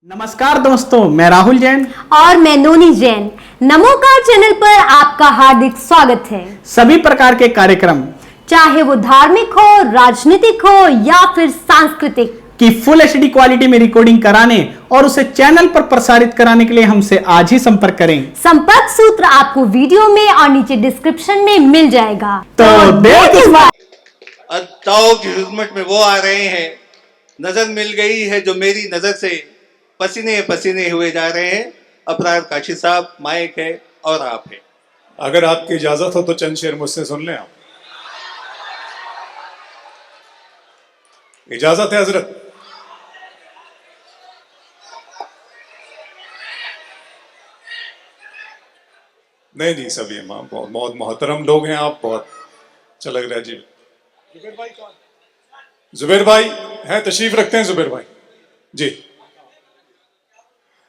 नमस्कार दोस्तों, मैं राहुल जैन और मैं नोनी जैन। नमोकार चैनल पर आपका हार्दिक स्वागत है। सभी प्रकार के कार्यक्रम चाहे वो धार्मिक हो, राजनीतिक हो या फिर सांस्कृतिक की फुल एचडी क्वालिटी में रिकॉर्डिंग कराने और उसे चैनल पर प्रसारित कराने के लिए हमसे आज ही संपर्क करें। संपर्क सूत्र आपको वीडियो में और नीचे डिस्क्रिप्शन में मिल जाएगा। तो देर किस बात? अदाओं की खिदमत में वो आ रहे हैं। नजर मिल गई है जो मेरी नजर से पसीने पसीने हुए जा रहे हैं। अबरार काशी साहब, माइक है और आप है। अगर आपकी इजाजत हो तो चंद शेर मुझसे सुन लें आप। इजाजत है हजरत? नहीं सभी इमाम बहुत मोहतरम लोग हैं आप, बहुत अच्छा लग रहा है जी। जुबैर भाई कौन? जुबैर भाई हैं, तशरीफ रखते हैं जुबैर भाई जी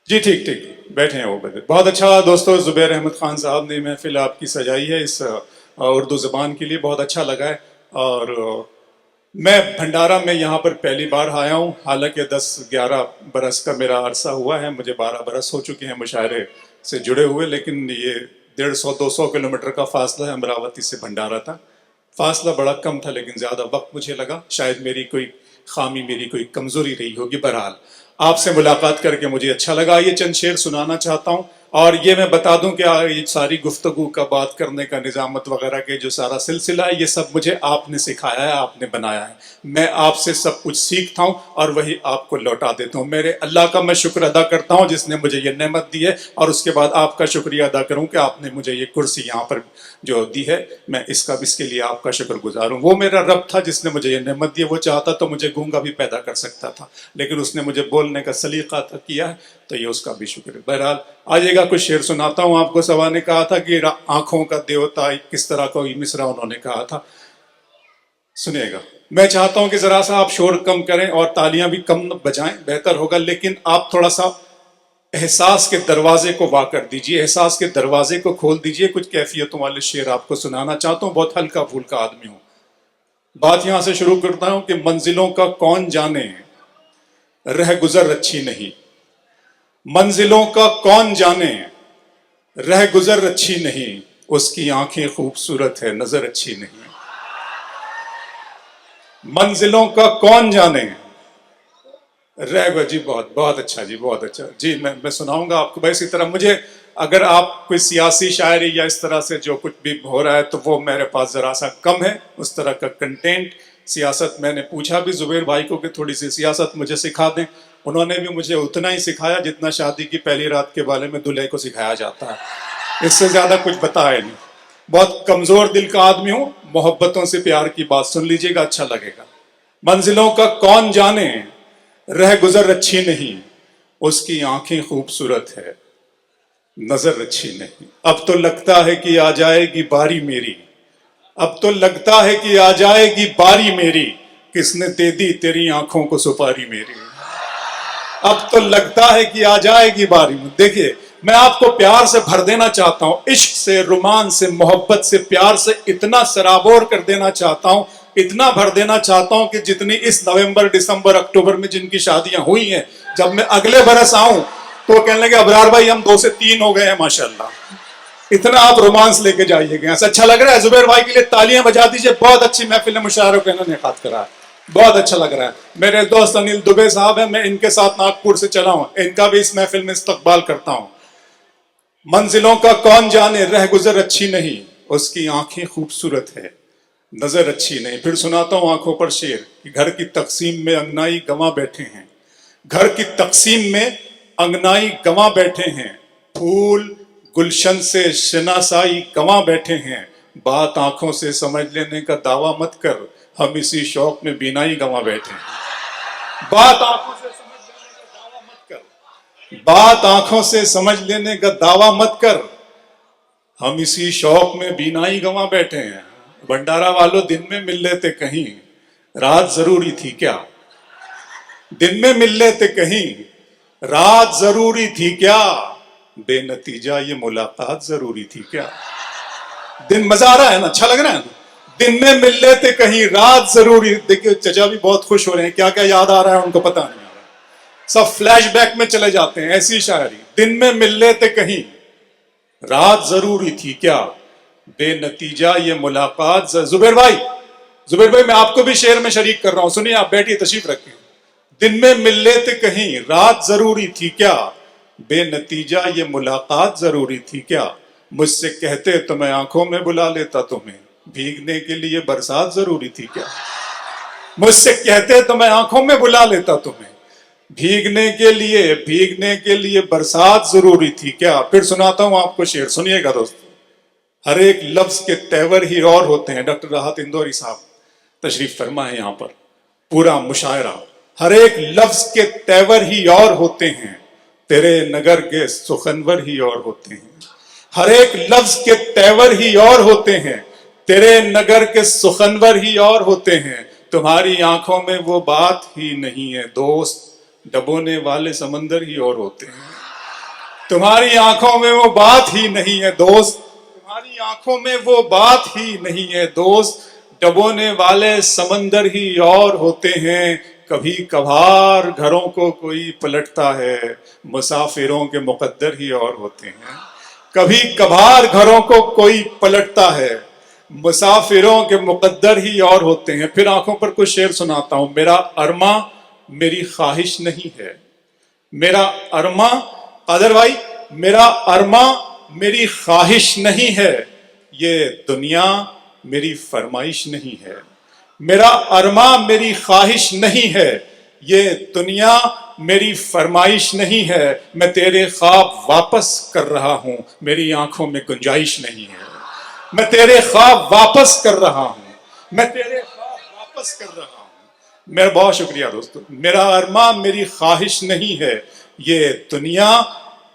ठीक बैठे हैं वो। बहुत अच्छा दोस्तों, जुबैर अहमद खान साहब ने महफिल आपकी सजाई है इस उर्दू ज़बान के लिए, बहुत अच्छा लगा है। और मैं भंडारा में यहाँ पर पहली बार आया हूँ, हालांकि 10-11 बरस का मेरा अरसा हुआ है, मुझे 12 बरस हो चुके हैं मुशायरे से जुड़े हुए, लेकिन ये 150-200 किलोमीटर का फासला है। अमरावती से भंडारा था, फासला बड़ा कम था लेकिन ज़्यादा वक्त मुझे लगा। शायद मेरी कोई खामी, मेरी कोई कमज़ोरी रही होगी। बहरहाल आपसे मुलाकात करके मुझे अच्छा लगा। ये चंद शेर सुनाना चाहता हूँ और ये मैं बता दूं कि ये सारी गुफ्तगू का बात करने का निज़ामत वगैरह के जो सारा सिलसिला है, ये सब मुझे आपने सिखाया है, आपने बनाया है। मैं आपसे सब कुछ सीखता हूँ और वही आपको लौटा देता हूँ। मेरे अल्लाह का मैं शुक्र अदा करता हूँ जिसने मुझे ये नेमत दी है, और उसके बाद आपका शुक्रिया अदा करूँ कि आपने मुझे ये कुर्सी यहाँ पर जो दी है, मैं इसके लिए आपका शुक्रगुजार हूँ। वो मेरा रब था जिसने मुझे ये नेमत दी है। वो चाहता तो मुझे गूंगा भी पैदा कर सकता था, लेकिन उसने मुझे बोलने का सलीका किया है, तो ये उसका भी शुक्र है। बहरहाल आइएगा, कुछ शेर सुनाता हूँ आपको। सवा ने कहा था कि आंखों का देवता किस तरह का मिसरा उन्होंने कहा था, सुनिएगा। मैं चाहता हूँ कि जरा सा आप शोर कम करें और तालियां भी कम बजाएं, बेहतर होगा, लेकिन आप थोड़ा सा एहसास के दरवाजे को वाक कर दीजिए, एहसास के दरवाजे को खोल दीजिए। कुछ कैफियतों वाले शेर आपको सुनाना चाहता हूँ, बहुत हल्का फुल्का आदमी हूँ। बात यहां से शुरू करता हूँ कि मंजिलों का कौन जाने, रह गुजर अच्छी नहीं। मंजिलों का कौन जाने, रह गुजर अच्छी नहीं। उसकी आंखें खूबसूरत है, नजर अच्छी नहीं। मंजिलों का कौन जाने, रह जी बहुत अच्छा जी, बहुत अच्छा जी। मैं सुनाऊंगा आपको। भाई इसी तरह मुझे, अगर आप कोई सियासी शायरी या इस तरह से जो कुछ भी हो रहा है, तो वो मेरे पास जरा सा कम है, उस तरह का कंटेंट। सियासत मैंने पूछा भी जुबैर भाई को कि थोड़ी सी सियासत मुझे सिखा दें, उन्होंने भी मुझे उतना ही सिखाया जितना शादी की पहली रात के बारे में दूल्हे को सिखाया जाता है, इससे ज्यादा कुछ बताया नहीं। बहुत कमजोर दिल का आदमी हूं, मोहब्बतों से प्यार की बात सुन लीजिएगा, अच्छा लगेगा। मंजिलों का कौन जाने, रह गुजर अच्छी नहीं। उसकी आंखें खूबसूरत है, नजर अच्छी नहीं। अब तो लगता है कि आ जाएगी बारी मेरी, अब तो लगता है कि आ जाएगी बारी मेरी। किसने दे दी तेरी आंखों को सुपारी मेरी। अब तो लगता है कि आ जाएगी बारी। देखिए, मैं आपको प्यार से भर देना चाहता हूं, इश्क से, रोमांस से, मोहब्बत से, प्यार से इतना सराबोर कर देना चाहता हूं, इतना भर देना चाहता हूं कि जितनी इस नवंबर, दिसंबर, अक्टूबर में जिनकी शादियां हुई हैं, जब मैं अगले बरस आऊं तो कहने लगे अबरार भाई हम 2 से 3 हो गए हैं माशाल्लाह। इतना आप रोमांस लेके जाइएगा। ऐसा अच्छा लग रहा है। जुबैर भाई के लिए तालियां बजा दीजिए, बहुत अच्छी महफिल मुशायरों का इन्होंने इनेकाद करा है, बहुत अच्छा लग रहा है। मेरे दोस्त अनिल दुबे साहब हैं, मैं इनके साथ नागपुर से चला हूं, इनका भी इस महफिल में इस्तकबाल करता हूं। मंजिलों का कौन जाने, रह गुजर अच्छी नहीं। उसकी आंखें खूबसूरत है, नजर अच्छी नहीं। फिर सुनाता हूं आंखों पर शेर कि घर की तकसीम में अंगनाई गंवा बैठे हैं, घर की तकसीम में अंगनाई गंवा बैठे हैं। फूल गुलशन से शनासाई गंवा बैठे हैं। बात आंखों से समझ लेने का दावा मत कर, हम इसी शौक में बीनाई गंवा बैठे हैं। बात आंखों से समझ लेने का दावा मत कर, बात आंखों से समझ लेने का दावा मत कर, हम इसी शौक में बीनाई गंवा बैठे हैं। भंडारा वालों, दिन में मिल लेते कहीं, रात जरूरी थी क्या। दिन में मिल लेते कहीं, रात जरूरी थी क्या। बेनतीजा ये मुलाकात जरूरी थी क्या। दिन मजा आ रहा है ना, अच्छा लग रहा है ना। दिन में मिल लेते कहीं, रात जरूरी। देखिए चचा भी बहुत खुश हो रहे हैं, क्या क्या याद आ रहा है उनको पता नहीं आ रहा। सब फ्लैशबैक में चले जाते हैं। ऐसी शायरी, दिन में मिल लेते कहीं, रात जरूरी थी क्या, बेनतीजा ये मुलाकात। जुबैर भाई मैं आपको भी शेर में शरीक कर रहा हूं, सुनिए, आप बैठिए, तशरीफ रखें। दिन में मिल लेते कहीं, रात जरूरी थी क्या, बेनतीजा ये मुलाकात जरूरी थी क्या। मुझसे कहते तो मैं आंखों में बुला लेता तुम्हें, भीगने के लिए बरसात जरूरी थी क्या। मुझसे कहते तो मैं आंखों में बुला लेता तुम्हें, भीगने के लिए बरसात जरूरी थी क्या। फिर सुनाता हूं आपको शेर, सुनिएगा दोस्तों। हर एक लफ्ज के तेवर ही और होते हैं। डॉक्टर राहत इंदौरी साहब तशरीफ फरमा है यहाँ पर, पूरा मुशायरा। हर एक लफ्ज के तेवर ही और होते हैं, तेरे नगर के सुखनवर ही और होते हैं। हर एक लफ्ज के तेवर ही और होते हैं, तेरे नगर के सुखनवर ही और होते हैं। तुम्हारी आंखों में वो बात ही नहीं है दोस्त, डबोने वाले समंदर ही और होते हैं। तुम्हारी आंखों में वो बात ही नहीं है दोस्त, तुम्हारी आंखों में वो बात ही नहीं है दोस्त, डबोने वाले समंदर ही और होते हैं। कभी कभार घरों को कोई पलटता है, मुसाफिरों के मुकद्दर ही और होते हैं। कभी कभार घरों को कोई पलटता है, मुसाफिरों के मुकद्दर ही और होते हैं। फिर आंखों पर कुछ शेर सुनाता हूं। मेरा अरमा मेरी ख्वाहिश नहीं है, मेरा अरमा, कादर भाई, मेरा अरमा मेरी ख्वाहिश नहीं है, ये दुनिया मेरी फरमाइश नहीं है। मेरा अरमा मेरी ख्वाहिश नहीं है, ये दुनिया मेरी फरमाइश नहीं है। मैं तेरे ख्वाब वापस कर रहा हूं, मेरी आंखों में गुंजाइश नहीं है। मैं तेरे ख्वाब वापस कर रहा हूं, मैं तेरे ख्वाब वापस कर रहा हूं। मेरा बहुत शुक्रिया दोस्तों। मेरा अरमा मेरी ख्वाहिश नहीं है, ये दुनिया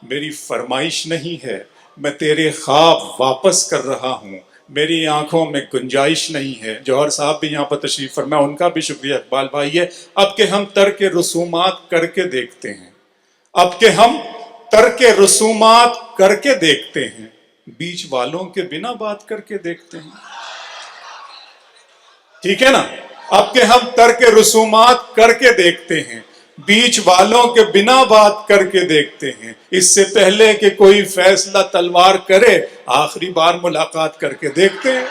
मेरी फरमाइश नहीं है। मैं तेरे ख्वाब वापस कर रहा हूं, मेरी आंखों में गुंजाइश नहीं है। जौहर साहब भी यहाँ पर तशरीफ फरमाया, उनका भी शुक्रिया। इकबाल भाई है, अब के हम तर्क रसूमात करके देखते हैं, अब के हम तर्क रसूमात करके देखते हैं, बीच वालों के बिना बात करके देखते हैं। ठीक है ना, अब के हम तर्क रसूमात करके देखते हैं, बीच वालों के बिना बात करके देखते हैं। इससे पहले कि कोई फैसला तलवार करे, आखिरी बार मुलाकात करके देखते हैं।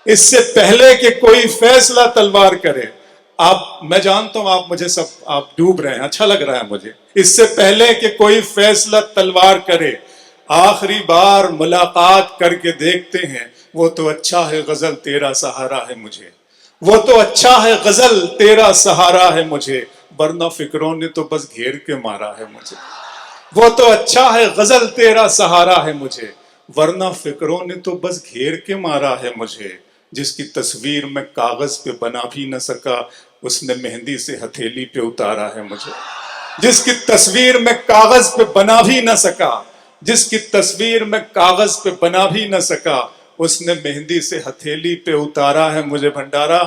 इससे पहले कि कोई फैसला तलवार करे, आप, मैं जानता हूं आप मुझे सब, आप डूब रहे हैं, अच्छा लग रहा है मुझे। इससे पहले कि कोई फैसला तलवार करे, आखिरी बार मुलाकात करके देखते हैं। वो तो अच्छा है गजल तेरा सहारा है मुझे, वो तो अच्छा है गजल तेरा सहारा है मुझे, वरना फिक्रों ने तो बस घेर के मारा है मुझे। वो तो अच्छा है गजल तेरा सहारा है मुझे, वरना फिक्रों ने तो बस घेर के मारा है मुझे। जिसकी तस्वीर मैं कागज पे बना भी न सका, उसने मेहंदी से हथेली पे उतारा है मुझे। जिसकी तस्वीर मैं कागज पे बना भी न सका, जिसकी तस्वीर मैं कागज पे बना भी न सका, उसने मेहंदी से हथेली पे उतारा है मुझे। भंडारा,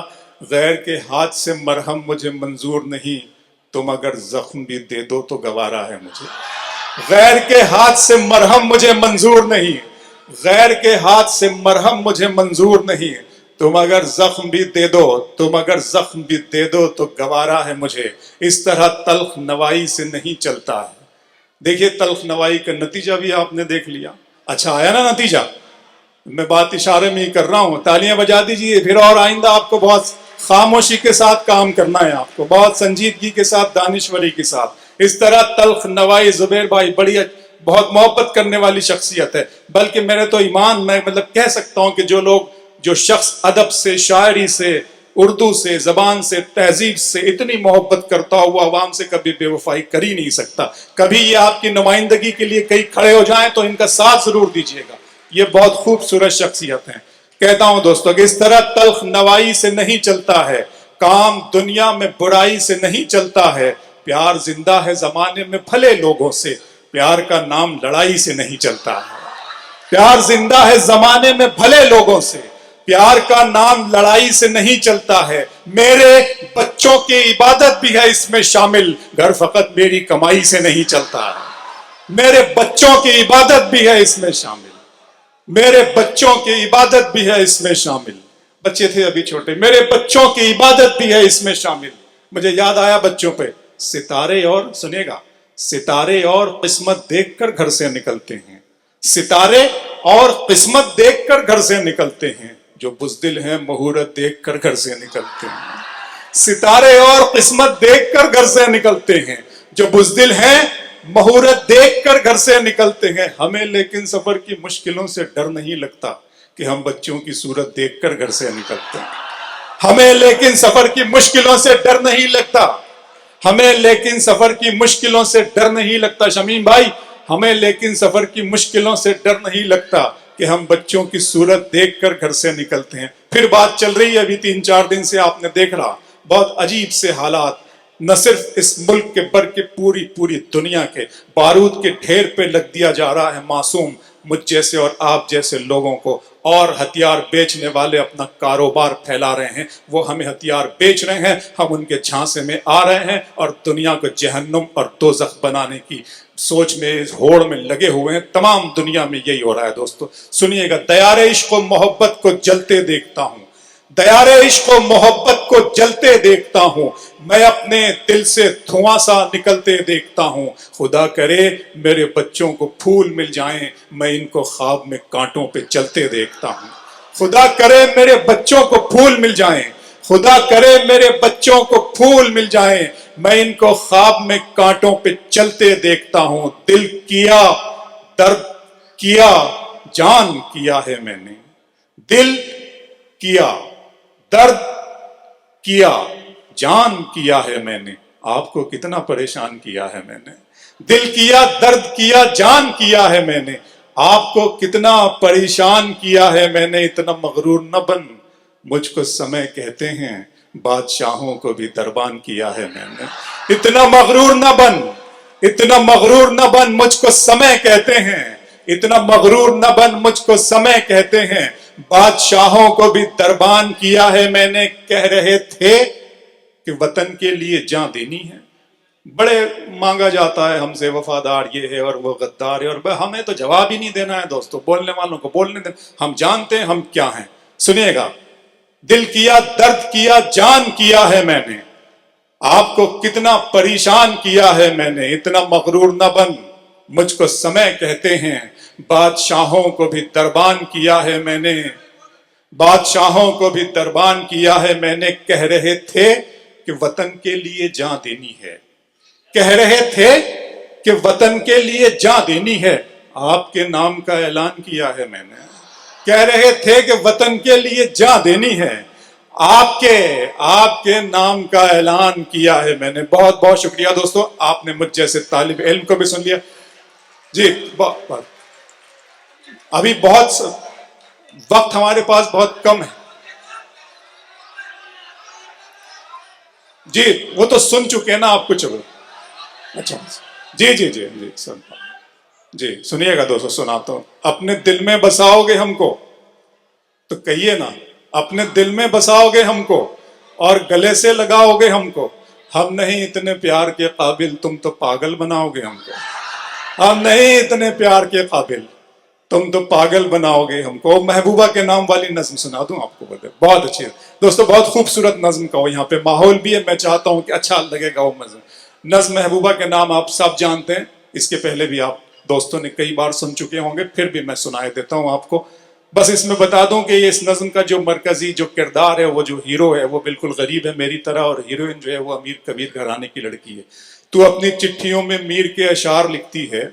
गैर के हाथ से मरहम मुझे मंजूर नहीं, तुम अगर जख्म भी दे दो तो गवारा है मुझे। गैर के हाथ से मरहम मुझे मंजूर नहीं, गैर के हाथ से मरहम मुझे मंजूर नहीं, तुम अगर जख्म भी दे दो, तुम अगर जख्म भी दे दो तो गवारा है मुझे। इस तरह तल्ख नवाई से नहीं चलता है। देखिए, तल्ख नवाई का नतीजा भी आपने देख लिया। अच्छा आया ना नतीजा? मैं बात इशारे में ही कर रहा हूं, तालियां बजा दीजिए फिर। और आइंदा आपको बहुत खामोशी के साथ काम करना है, आपको बहुत संजीदगी के साथ, दानिश्वरी के साथ। इस तरह तल्ख नवाई, जुबैर भाई बड़ी बहुत मोहब्बत करने वाली शख्सियत है। बल्कि मेरे तो ईमान, मैं मतलब कह सकता हूं कि जो शख्स अदब से, शायरी से, उर्दू से, जबान से, तहजीब से इतनी मोहब्बत करता हो, वो आवाम से कभी बेवफाई कर ही नहीं सकता। कभी ये आपकी नुमाइंदगी के लिए कहीं खड़े हो जाएं तो इनका साथ जरूर दीजिएगा। ये बहुत खूबसूरत शख्सियत है। कहता हूं दोस्तों कि इस तरह तल्ख नवाई से नहीं चलता है, काम दुनिया में बुराई से नहीं चलता है। प्यार जिंदा है जमाने में भले लोगों से, प्यार का नाम लड़ाई से नहीं चलता है। प्यार जिंदा है जमाने में भले लोगों से, प्यार का नाम लड़ाई से नहीं चलता है। मेरे बच्चों की इबादत भी है इसमें शामिल, घर फकत मेरी कमाई से नहीं चलता है। मेरे बच्चों की इबादत भी है इसमें शामिल, मेरे बच्चों की इबादत भी है इसमें शामिल। बच्चे थे अभी छोटे, मेरे बच्चों की इबादत भी है इसमें शामिल। मुझे याद आया बच्चों पे, सितारे और, सुनिएगा, सितारे और किस्मत देखकर घर से निकलते हैं, सितारे और किस्मत देखकर घर से निकलते हैं, जो बुज़दिल हैं मुहूर्त देखकर घर से निकलते हैं। सितारे और किस्मत देखकर घर से निकलते हैं, जो बुज़दिल हैं मुहूर्त देखकर घर से निकलते हैं। हमें लेकिन सफर की मुश्किलों से डर नहीं लगता कि हम बच्चों की सूरत देखकर घर से निकलते हैं। हमें लेकिन सफर की मुश्किलों से डर नहीं लगता, हमें लेकिन सफर की मुश्किलों से डर नहीं लगता शमीम भाई, हमें लेकिन सफर की मुश्किलों से डर नहीं लगता कि हम बच्चों की सूरत देखकर घर से निकलते हैं। फिर बात चल रही है, अभी 3-4 दिन से आपने देख रहा, बहुत अजीब से हालात, न सिर्फ इस मुल्क के बल्कि पूरी दुनिया के बारूद के ढेर पे लग दिया जा रहा है मासूम मुझ जैसे और आप जैसे लोगों को, और हथियार बेचने वाले अपना कारोबार फैला रहे हैं, वो हमें हथियार बेच रहे हैं, हम उनके झांसे में आ रहे हैं और दुनिया को जहन्नुम और दोज़ख बनाने की सोच में, इस होड़ में लगे हुए हैं। तमाम दुनिया में यही हो रहा है दोस्तों। सुनिएगा, दयारे इश्क व मोहब्बत को जलते देखता हूं, दयारे इश्क व मोहब्बत को जलते देखता हूं, मैं अपने दिल से धुआं सा निकलते देखता हूं। खुदा करे मेरे बच्चों को फूल मिल जाएं, मैं इनको ख्वाब में कांटों पे चलते देखता हूं। खुदा करे मेरे बच्चों को फूल मिल जाएं, खुदा करे मेरे बच्चों को फूल मिल जाएं, मैं इनको ख्वाब में कांटों पे चलते देखता हूं। दिल किया, दर्द किया, जान किया है मैंने, दिल किया, दर्द किया, जान किया है मैंने, आपको कितना परेशान किया है मैंने। दिल किया, दर्द किया, जान किया है मैंने, आपको कितना परेशान किया है मैंने। इतना मगरूर न बन, मुझको समय कहते हैं, बादशाहों को भी दरबान किया है मैंने। इतना मगरूर न बन, इतना मगरूर न बन, मुझको समय कहते हैं, इतना मगरूर न बन, मुझको समय कहते हैं, बादशाहों को भी दरबान किया है मैंने। कह रहे थे कि वतन के लिए जान देनी है, बड़े मांगा जाता है हमसे, वफादार ये है और वो गद्दार है, और हमें तो जवाब ही नहीं देना है दोस्तों, बोलने वालों को बोलने देना, हम जानते हैं हम क्या हैं। सुनिएगा, दिल किया, दर्द किया, जान किया है मैंने, आपको कितना परेशान किया है मैंने। इतना मगरूर न बन, मुझको समय कहते हैं, बादशाहों को भी दरबान किया है मैंने, बादशाहों को भी दरबान किया है मैंने। कह रहे थे कि वतन के लिए जान देनी है, कह रहे थे कि वतन के लिए जान देनी है, आपके नाम का ऐलान किया है मैंने। कह रहे थे कि वतन के लिए जान देनी है, आपके नाम का ऐलान किया है मैंने। बहुत बहुत शुक्रिया दोस्तों, आपने मुझ जैसे तालिब इल्म को भी सुन लिया जी। अभी बहुत वक्त हमारे पास बहुत कम है जी, वो तो सुन चुके हैं ना आप कुछ। अच्छा जी जी जी जी सुन जी, सुनिएगा दोस्तों, सुनाता हूं। अपने दिल में बसाओगे हमको तो कहिए ना, अपने दिल में बसाओगे हमको और गले से लगाओगे हमको, हम नहीं इतने प्यार के काबिल, तुम तो पागल बनाओगे हमको। हम नहीं इतने प्यार के काबिल, तुम तो पागल बनाओगे हमको। महबूबा के नाम वाली नज्म सुना दूं आपको, बता, बहुत अच्छी है दोस्तों, बहुत खूबसूरत नज्म का वो यहाँ पे माहौल भी है, मैं चाहता हूँ कि अच्छा लगेगा वो नज्म। महबूबा के नाम आप सब जानते हैं, इसके पहले भी आप दोस्तों ने कई बार सुन चुके होंगे, फिर भी मैं सुनाए देता हूँ आपको। बस इसमें बता दूं कि ये इस नज्म का जो मरकजी जो किरदार है, वो जो हीरो है वो बिल्कुल गरीब है मेरी तरह, और हीरोइन जो है वो अमीर कबीर घराने की लड़की है। तू अपनी चिट्ठियों में मीर के अशार लिखती है,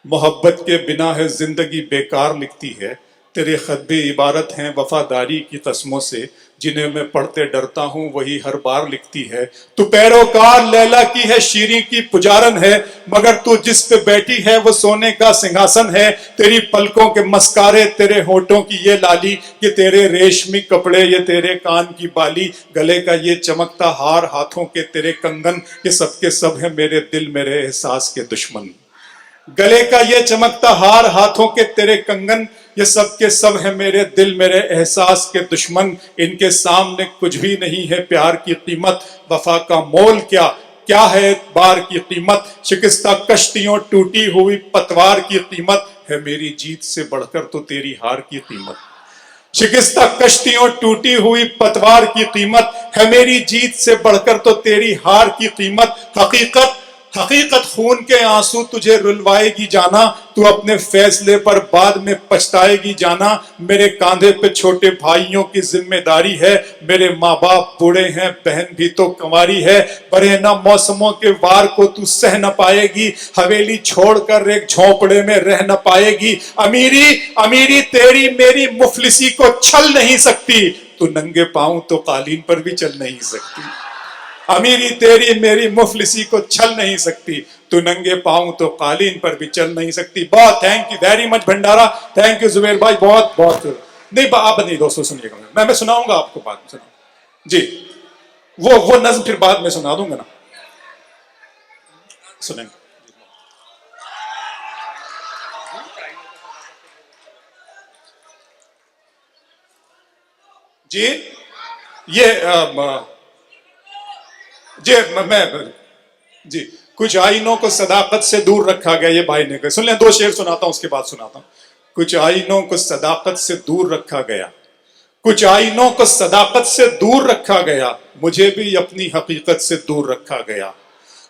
मोहब्बत के बिना है जिंदगी बेकार लिखती है, तेरे खत भी इबारत हैं वफादारी की कस्मों से, जिन्हें मैं पढ़ते डरता हूँ वही हर बार लिखती है। तू पैरोकार लैला की है, शीरी की पुजारन है, मगर तू जिस पे बैठी है वो सोने का सिंहासन है। तेरी पलकों के मस्कारे, तेरे होठों की ये लाली, ये तेरे रेशमी कपड़े, ये तेरे कान की बाली, गले का ये चमकता हार, हाथों के तेरे कंगन, ये सब के सब है मेरे दिल मेरे एहसास के दुश्मन। गले का ये चमकता हार, हाथों के तेरे कंगन, ये सब के सब है मेरे दिल मेरे एहसास के दुश्मन। इनके सामने कुछ भी नहीं है प्यार की कीमत, वफा का मोल क्या क्या है बार की कीमत। शिकस्ता कश्तियों टूटी हुई पतवार की कीमत, है मेरी जीत से बढ़कर तो तेरी हार की कीमत। शिकस्ता कश्तियों टूटी हुई पतवार की कीमत, ہے میری جیت سے بڑھ کر تو تیری ہار کی قیمت، حقیقت خون کے آنسو تجھے رلوائے گی جانا، تو اپنے فیصلے پر بعد میں پچھتائے گی جانا، میرے کاندھے پہ چھوٹے بھائیوں کی ذمہ داری ہے، میرے ماں باپ بوڑھے ہیں، بہن بھی تو کنواری ہے، برے نہ موسموں کے وار کو تو سہ نہ پائے گی، حویلی چھوڑ کر ایک جھونپڑے میں رہ نہ پائے گی، امیری تیری میری مفلسی کو چھل نہیں سکتی، تو ننگے پاؤں تو قالین پر بھی چل نہیں سکتی، امیری تیری میری مفلسی کو چھل نہیں سکتی، تو ننگے پاؤں تو قالین پر بھی چل نہیں سکتی۔ بہت thank you very much Bhandara, thank you Zubair بھائی، بہت نہیں آپ نہیں دوستو سنیے گا، میں سناؤں گا آپ کو بعد میں سناؤں جی، وہ نظم پھر بعد میں سنا دوں گا نا، سنیں گے جی۔ یہ جی کچھ آئینوں کو صداقت سے دور رکھا گیا، یہ بھائی نے کہا، سن لیں 2 شعر سناتا ہوں اس کے بعد سناتا ہوں۔ کچھ آئینوں کو صداقت سے دور رکھا گیا، کچھ آئینوں کو صداقت سے دور رکھا گیا، مجھے بھی اپنی حقیقت سے دور رکھا گیا،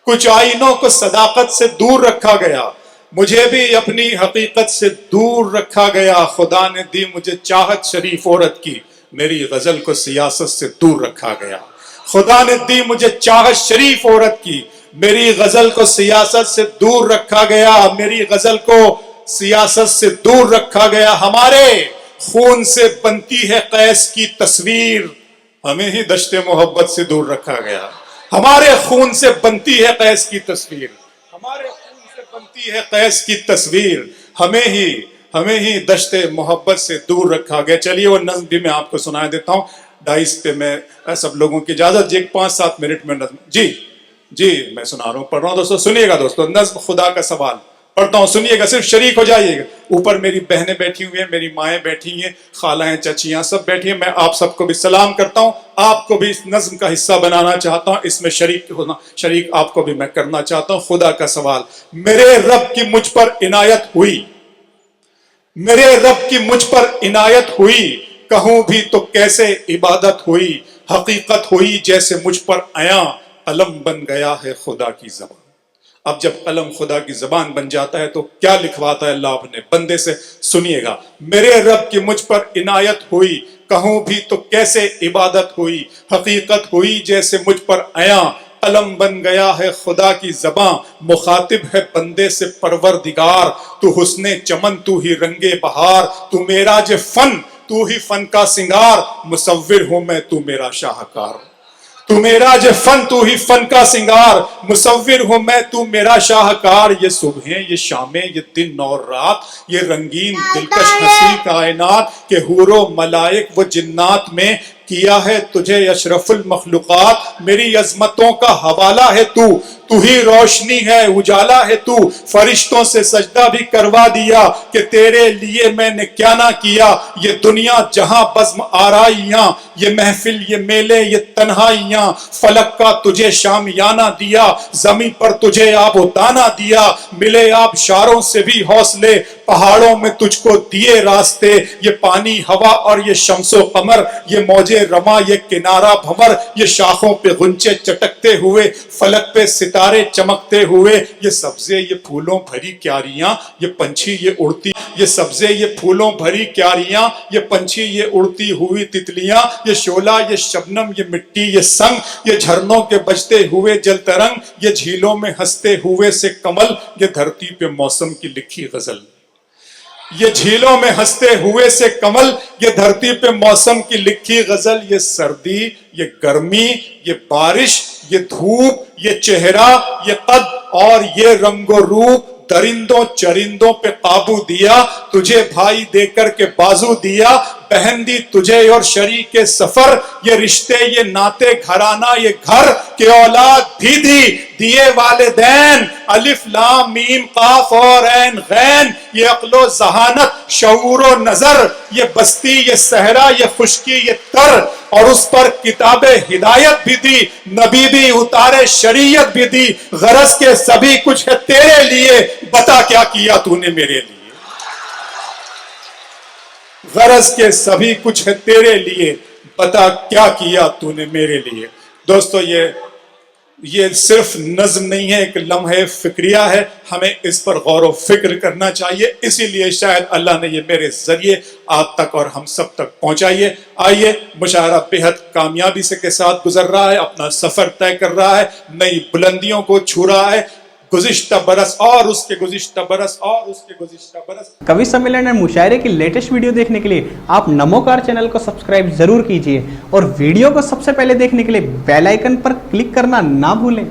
کچھ آئینوں کو صداقت سے دور رکھا گیا، مجھے بھی اپنی حقیقت سے دور رکھا گیا، خدا نے دی مجھے چاہت شریف عورت کی، میری غزل کو سیاست سے دور رکھا گیا، خدا نے دی مجھے چاہت شریف عورت کی، میری غزل کو سیاست سے دور رکھا گیا، میری غزل کو سیاست سے دور رکھا گیا، ہمارے خون سے بنتی ہے قیس کی تصویر، ہمیں ہی دشت محبت سے دور رکھا گیا، ہمارے خون سے بنتی ہے قیس کی تصویر، ہمارے خون سے بنتی ہے قیس کی تصویر، ہمیں ہی دشت محبت سے دور رکھا گیا۔ چلیے وہ نظم بھی میں آپ کو سنا دیتا ہوں، ڈائس پہ میں سب لوگوں کی اجازت، جی 5-7 منٹ میں نظم، جی میں سنا رہا ہوں، پڑھ رہا ہوں دوستو، سنیے گا دوستو، نظم خدا کا سوال پڑھتا ہوں، سنیے گا، صرف شریک ہو جائیے گا، اوپر میری بہنیں بیٹھی ہوئی ہیں، میری مائیں بیٹھی ہیں، خالائیں چچیاں سب بیٹھی ہیں، میں آپ سب کو بھی سلام کرتا ہوں، آپ کو بھی اس نظم کا حصہ بنانا چاہتا ہوں، اس میں شریک آپ کو بھی میں کرنا چاہتا ہوں۔ خدا کا سوال، میرے رب کی مجھ پر عنایت ہوئی، میرے رب کی مجھ پر عنایت ہوئی، کہوں بھی تو کیسے عبادت ہوئی، حقیقت ہوئی جیسے مجھ پر عیاں، قلم بن گیا ہے خدا کی زبان۔ اب جب قلم خدا کی زبان بن جاتا ہے تو کیا لکھواتا ہے اللہ اپنے بندے سے، سنیے گا، میرے رب کی مجھ پر عنایت ہوئی، کہوں بھی تو کیسے عبادت ہوئی، حقیقت ہوئی جیسے مجھ پر عیاں، قلم بن گیا ہے خدا کی زباں، مخاطب ہے بندے سے پروردگار، تو حسن چمن تو ہی رنگ بہار، تو میرا جو فن تو ہی فن کا سنگار، مصور ہوں میں تو میرا شاہکار، تو میرا جو فن تو ہی فن کا سنگار، مصور ہوں میں تو میرا شاہکار، یہ صبحیں یہ شامیں یہ دن اور رات، یہ رنگین دلکش ہنسی کائنات، کہ حور و ملائک و جنات میں کیا ہے تجھے اشرف المخلوقات، میری عظمتوں کا حوالہ ہے تو ہی روشنی ہے اجالا ہے تو، فرشتوں سے سجدہ بھی کروا دیا کہ تیرے لیے میں نے کیا نہ کیا، یہ دنیا جہاں بزم آرائیاں، یہ محفل یہ میلے یہ تنہائیاں، فلک کا تجھے شامیانہ دیا، زمین پر تجھے آب و دانہ دیا، ملے آبشاروں سے بھی حوصلے، پہاڑوں میں تجھ کو دیے راستے، یہ پانی ہوا اور یہ شمس و قمر، یہ موجے رواں یہ کنارہ بھمر، یہ شاخوں پہ غنچے چٹکتے ہوئے، فلک پہ ستارے چمکتے ہوئے، یہ سبزے یہ پھولوں بھری کیاریاں، یہ پنچھی یہ اڑتی، یہ سبزے یہ پھولوں بھری کیاریاں، یہ پنچھی یہ اڑتی ہوئی تتلیاں، یہ شعلہ یہ شبنم یہ مٹی یہ سنگ، یہ جھرنوں کے بجتے ہوئے جل ترنگ، یہ جھیلوں میں ہنستے ہوئے سے کمل، یہ دھرتی پہ موسم کی لکھی غزل، یہ جھیلوں میں ہنستے ہوئے سے کمل، یہ دھرتی پہ موسم کی لکھی غزل، یہ سردی یہ گرمی یہ بارش یہ دھوپ یہ چہرہ یہ قد اور یہ رنگ و روپ، درندوں چرندوں پہ قابو دیا، تجھے بھائی دے کر کے بازو دیا، بہن دی تجھے اور شریک سفر، یہ رشتے یہ ناتے گھرانہ یہ گھر، کہ اولاد بھی دیے والدین، الف لام میم قاف اور عین غین، یہ عقل و ذہانت شعور و نظر، یہ بستی یہ صحرا یہ خشکی یہ تر، اور اس پر کتاب ہدایت بھی دی، نبی بھی اتارے شریعت بھی دی، غرض کے سبھی کچھ ہے تیرے لیے، بتا کیا کیا تو نے میرے لیے، غرض کے سبھی کچھ ہے تیرے لیے، बता क्या किया तूने मेरे लिए। दोस्तों ये सिर्फ नज्म नहीं है, एक लम्हे फिक्रिया है, हमें इस पर गौर व फिक्र करना चाहिए। इसीलिए शायद अल्लाह ने ये मेरे जरिए आप तक और हम सब तक पहुंचाइए। आइए, मुशायरा बेहद कामयाबी से के साथ गुजर रहा है, अपना सफर तय कर रहा है, नई बुलंदियों को छू रहा है। गुज़िश्ता बरस और उसके गुज़िश्ता बरस और उसके गुज़िश्ता बरस। कवि सम्मेलन और मुशायरे की लेटेस्ट वीडियो देखने के लिए आप नमोकार चैनल को सब्सक्राइब जरूर कीजिए और वीडियो को सबसे पहले देखने के लिए बेल आइकन पर क्लिक करना ना भूलें।